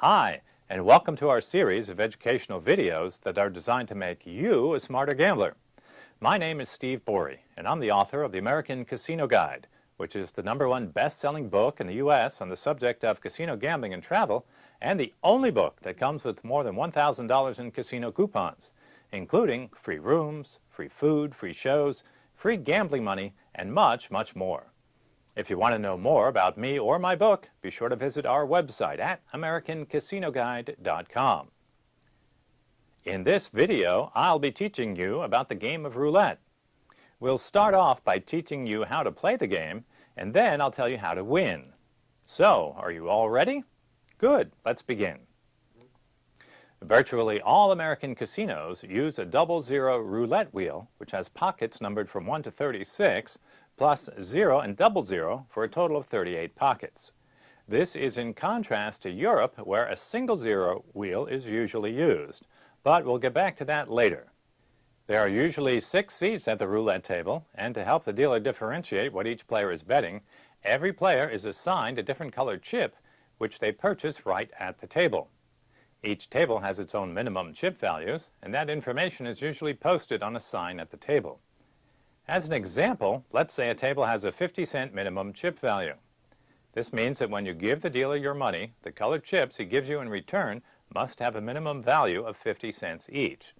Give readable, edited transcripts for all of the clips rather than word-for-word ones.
Hi, and welcome to our series of educational videos that are designed to make you a smarter gambler. My name is Steve Borey, and I'm the author of the American Casino Guide, which is the #1 best-selling book in the U.S. on the subject of casino gambling and travel, and the only book that comes with more than $1,000 in casino coupons, including free rooms, free food, free shows, free gambling money, and much, much more. If you want to know more about me or my book, be sure to visit our website at americancasinoguide.com. In this video, I'll be teaching you about the game of roulette. We'll start off by teaching you how to play the game, and then I'll tell you how to win. So, are you all ready? Good, let's begin. Virtually all American casinos use a 00 roulette wheel, which has pockets numbered from 1 to 36, plus 0 and 00 for a total of 38 pockets. This is in contrast to Europe, where a single zero wheel is usually used, but we'll get back to that later. There are usually 6 seats at the roulette table, and to help the dealer differentiate what each player is betting, every player is assigned a different colored chip, which they purchase right at the table. Each table has its own minimum chip values, and that information is usually posted on a sign at the table. As an example, let's say a table has a 50-cent minimum chip value. This means that when you give the dealer your money, the colored chips he gives you in return must have a minimum value of 50 cents each.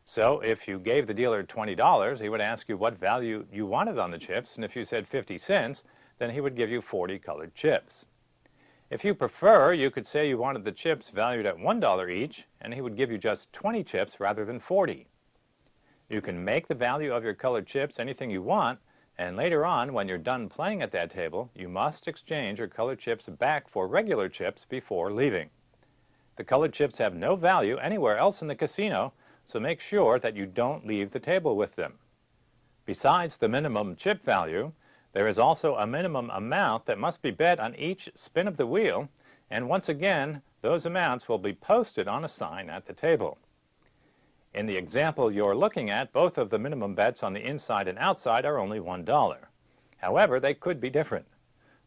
So if you gave the dealer $20, he would ask you what value you wanted on the chips, and if you said 50 cents, then he would give you 40 colored chips. If you prefer, you could say you wanted the chips valued at $1 each, and he would give you just 20 chips rather than 40. You can make the value of your colored chips anything you want, and later on, when you're done playing at that table, you must exchange your colored chips back for regular chips before leaving. The colored chips have no value anywhere else in the casino, so make sure that you don't leave the table with them. Besides the minimum chip value, there is also a minimum amount that must be bet on each spin of the wheel, and once again, those amounts will be posted on a sign at the table. In the example you're looking at, both of the minimum bets on the inside and outside are only $1. However, they could be different.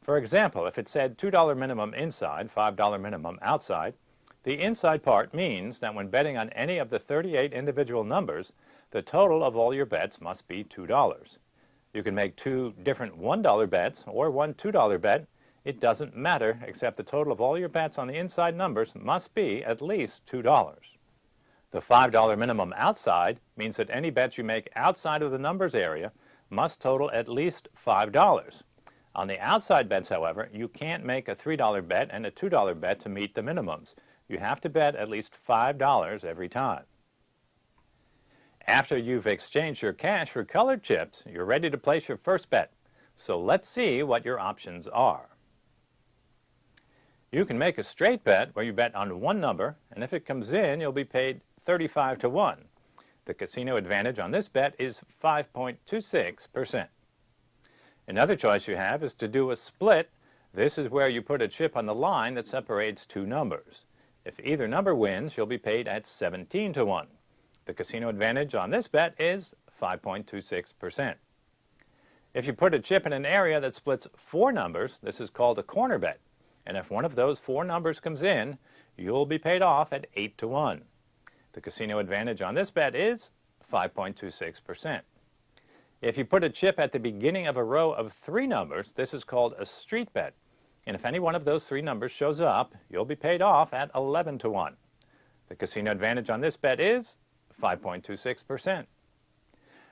For example, if it said $2 minimum inside, $5 minimum outside, the inside part means that when betting on any of the 38 individual numbers, the total of all your bets must be $2. You can make 2 different $1 bets or one $2 bet. It doesn't matter, except the total of all your bets on the inside numbers must be at least $2. The $5 minimum outside means that any bets you make outside of the numbers area must total at least $5. On the outside bets, however, you can't make a $3 bet and a $2 bet to meet the minimums. You have to bet at least $5 every time. After you've exchanged your cash for colored chips, you're ready to place your first bet. So let's see what your options are. You can make a straight bet where you bet on one number, and if it comes in, you'll be paid 35 to 1. The casino advantage on this bet is 5.26%. Another choice you have is to do a split. This is where you put a chip on the line that separates 2 numbers. If either number wins, you'll be paid at 17 to 1. The casino advantage on this bet is 5.26%. If you put a chip in an area that splits 4 numbers, this is called a corner bet. And if one of those 4 numbers comes in, you'll be paid off at 8 to 1. The casino advantage on this bet is 5.26%. If you put a chip at the beginning of a row of 3 numbers, this is called a street bet. And if any one of those 3 numbers shows up, you'll be paid off at 11 to 1. The casino advantage on this bet is 5.26%.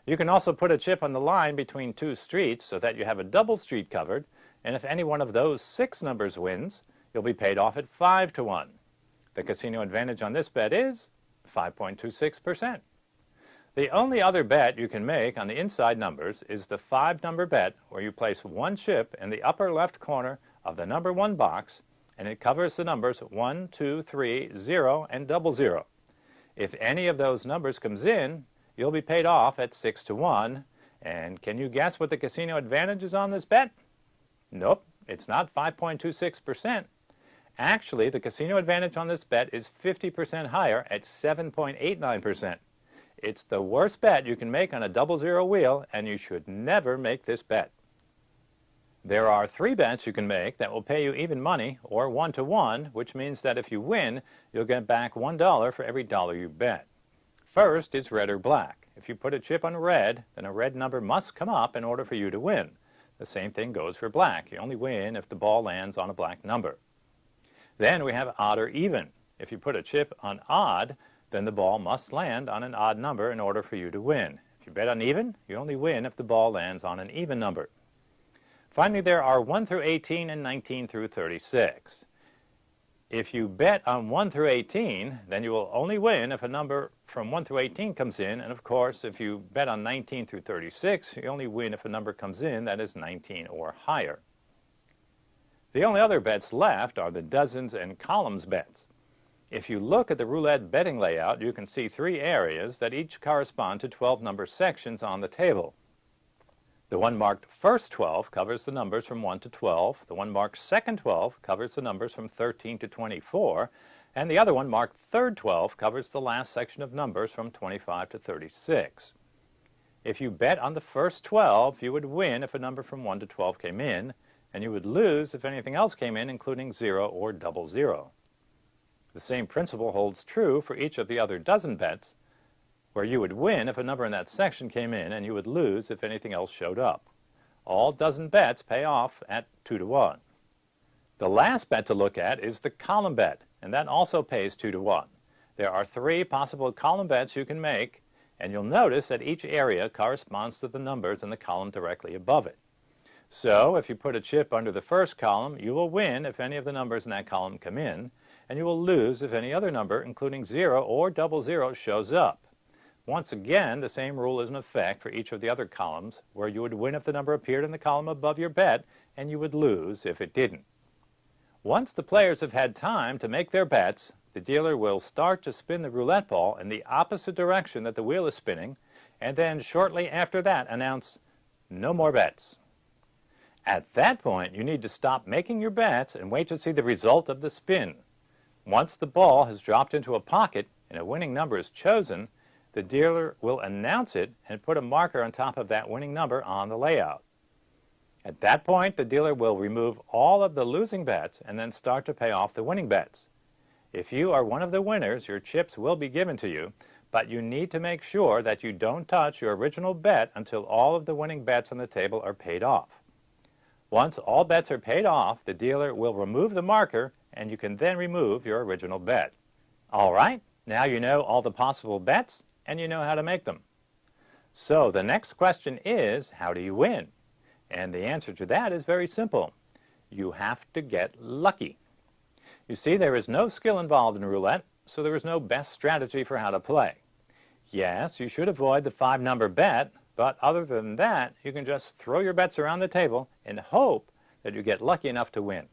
You can also put a chip on the line between 2 streets so that you have a double street covered, and if any one of those 6 numbers wins, you'll be paid off at 5 to 1. The casino advantage on this bet is 5.26%. The only other bet you can make on the inside numbers is the 5-number bet, where you place one chip in the upper left corner of the number 1 box, and it covers the numbers 1, 2, 3, 0, and 00. If any of those numbers comes in, you'll be paid off at 6 to 1. And can you guess what the casino advantage is on this bet? Nope, it's not 5.26%. Actually, the casino advantage on this bet is 50% higher at 7.89%. It's the worst bet you can make on a 00 wheel, and you should never make this bet. There are 3 bets you can make that will pay you even money or 1-to-1, which means that if you win, you'll get back $1 for every dollar you bet. First is red or black. If you put a chip on red, then a red number must come up in order for you to win. The same thing goes for black. You only win if the ball lands on a black number. Then we have odd or even. If you put a chip on odd, then the ball must land on an odd number in order for you to win. If you bet on even, you only win if the ball lands on an even number. Finally, there are 1 through 18 and 19 through 36. If you bet on 1 through 18, then you will only win if a number from 1 through 18 comes in, and of course, if you bet on 19 through 36, you only win if a number comes in that is 19 or higher. The only other bets left are the dozens and columns bets. If you look at the roulette betting layout, you can see 3 areas that each correspond to 12 number sections on the table. The one marked first 12 covers the numbers from 1 to 12, the one marked second 12 covers the numbers from 13 to 24, and the other one marked third 12 covers the last section of numbers from 25 to 36. If you bet on the first 12, you would win if a number from 1 to 12 came in, and you would lose if anything else came in, including 0 or 00. The same principle holds true for each of the other dozen bets, where you would win if a number in that section came in and you would lose if anything else showed up. All dozen bets pay off at 2-to-1. The last bet to look at is the column bet, and that also pays 2-to-1. There are 3 possible column bets you can make, and you'll notice that each area corresponds to the numbers in the column directly above it. So if you put a chip under the first column, you will win if any of the numbers in that column come in, and you will lose if any other number, including 0 or 00, shows up. Once again, the same rule is in effect for each of the other columns, where you would win if the number appeared in the column above your bet, and you would lose if it didn't. Once the players have had time to make their bets, the dealer will start to spin the roulette ball in the opposite direction that the wheel is spinning, and then shortly after that announce, "No more bets." At that point, you need to stop making your bets and wait to see the result of the spin. Once the ball has dropped into a pocket and a winning number is chosen, the dealer will announce it and put a marker on top of that winning number on the layout. At that point, the dealer will remove all of the losing bets and then start to pay off the winning bets. If you are one of the winners, your chips will be given to you, but you need to make sure that you don't touch your original bet until all of the winning bets on the table are paid off. Once all bets are paid off, the dealer will remove the marker, and you can then remove your original bet. All right, now you know all the possible bets, and you know how to make them. So the next question is, how do you win? And the answer to that is very simple. You have to get lucky. You see, there is no skill involved in roulette, so there is no best strategy for how to play. Yes, you should avoid the 5-number bet, but other than that, you can just throw your bets around the table and hope that you get lucky enough to win.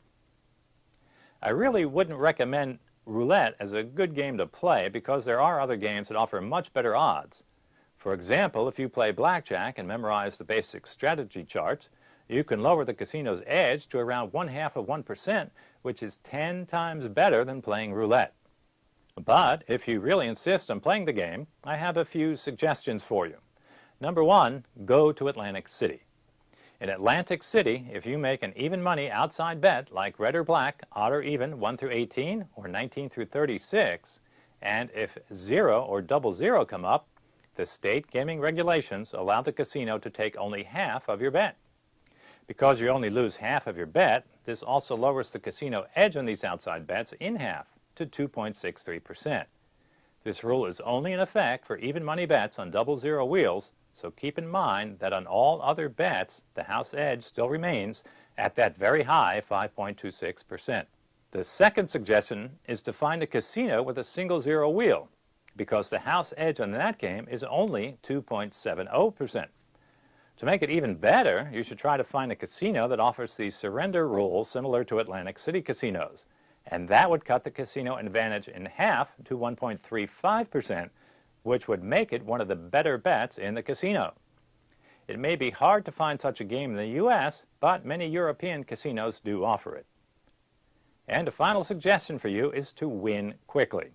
I really wouldn't recommend roulette as a good game to play because there are other games that offer much better odds. For example, if you play blackjack and memorize the basic strategy charts, you can lower the casino's edge to around 0.5%, which is 10 times better than playing roulette. But if you really insist on playing the game, I have a few suggestions for you. Number 1, go to Atlantic City. In Atlantic City, if you make an even money outside bet like red or black, odd or even, 1 through 18 or 19 through 36, and if 0 or 00 come up, the state gaming regulations allow the casino to take only half of your bet. Because you only lose half of your bet, this also lowers the casino edge on these outside bets in half to 2.63%. This rule is only in effect for even money bets on 00 wheels, so keep in mind that on all other bets, the house edge still remains at that very high 5.26%. The second suggestion is to find a casino with a single 0 wheel, because the house edge on that game is only 2.70%. To make it even better, you should try to find a casino that offers the surrender rule similar to Atlantic City casinos, and that would cut the casino advantage in half to 1.35%, which would make it one of the better bets in the casino. It may be hard to find such a game in the U.S., but many European casinos do offer it. And a final suggestion for you is to win quickly.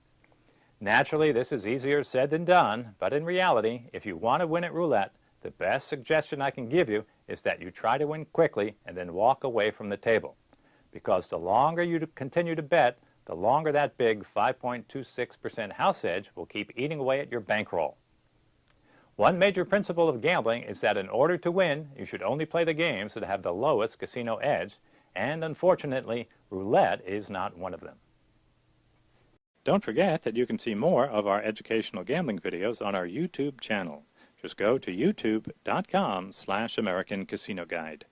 Naturally, this is easier said than done, but in reality, if you want to win at roulette, the best suggestion I can give you is that you try to win quickly and then walk away from the table. Because the longer you continue to bet, the longer that big 5.26% house edge will keep eating away at your bankroll. One major principle of gambling is that in order to win, you should only play the games that have the lowest casino edge, and unfortunately, roulette is not one of them. Don't forget that you can see more of our educational gambling videos on our YouTube channel. Just go to youtube.com/AmericanCasinoGuide.